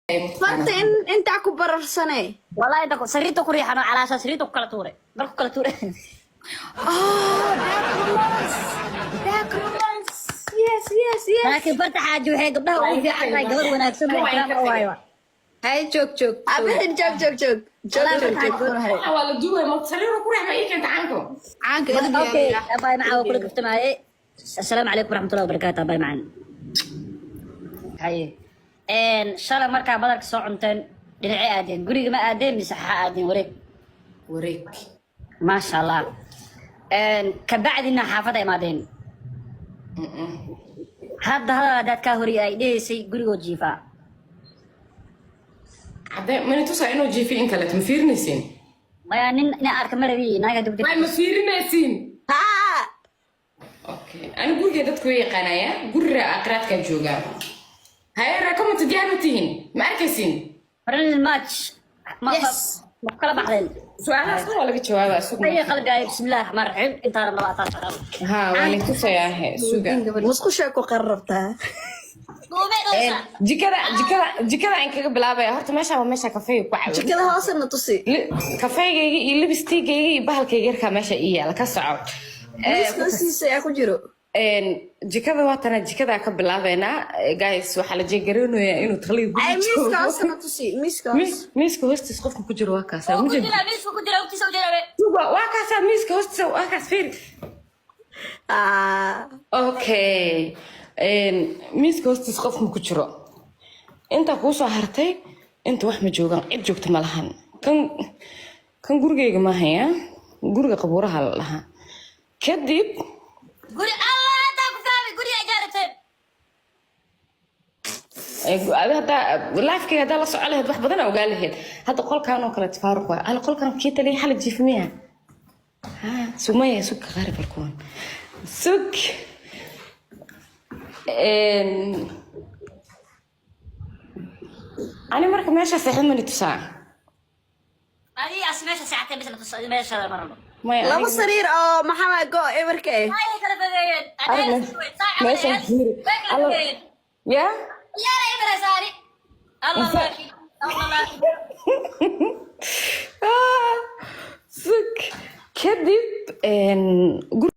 فانت انت اكو برر سنه والله انت سريتو كوري حنا على اساس سريتو كلا توري بركو كلا توري ذاك رومانس يس لكن برت حاجه وهي قبلها وفي حاجه قبل وناكسن وايوا هاي جوك ابين جوك ولا دوي ما تصيروا كوري ما يمكن تعانكم عنك اوكي باي معاه كل كفت معي السلام عليكم ورحمه الله وبركاته باي معنا هاي ان شاء الله marka badarka soo cunteen dhinacii aadeen guriga ma aadeen mise waxa aadeen wareeg ma sha Allah ka bacdina xaafada imaadeen hadda dadka hori ay dheesay gurigood jiifa hadda man tusaa inuu jiifi in kale ma fiirinaysiin maya nin arka marabi naaga dugdi ma fiirinaysiin ha okay ana guriga dadku way yaqaanaya guriga aqraadka jooga هاي رقم تديانتين ما أركسين مرن الماتش ما كلا بعدين سؤال سؤال ولا جواب أسوق هي قلب جاي بسم الله الرحمن الرحيم أنت أنا ما أعطاك ها وين كيف يا هي سوق مسخوش أكو قربتها جكلا إنك بلابة هرت ماشى كافيه وقعد جكلا هاصل نتصي كافيه اللي بستي جي بحال كيجر كماشى إيه على كسعة مسكوسي أكو جرو jikada waa tan jikada ka bilaabayna guys waxa la jeegareenayaa inuu taqliid ay miiskaasna tusi miiska hoostiis qofka ku jiro waa kaas ma jiro miiska ku jiro waqtiisa u jiro waa kaas miiska hoostiisa waa kaas fiir okay miiska hoostiis qofka ku jiro inta ku soo hartay inta wax ma joogan cid joogta ma lahan kan gurigeyga ma haya guriga qabuuraha la lahaa kadib guri هذا لايف كي هذا لا سو عليه wax badan ogaa lahayd hada qolkan oo kale tafaaruq waa hal qolkan kii taliye xal jiifmiya ha sumaya suk qarib alkoon suk ani marka meesha saxin ma tusaa ani asmeesha saacatay bis la tusaa meesha la marno laba sariir oo maxaa go ewerkay ay kala fogeeyeen meesha ya يا رأي برسالي الله باكي الله باكي سك كذب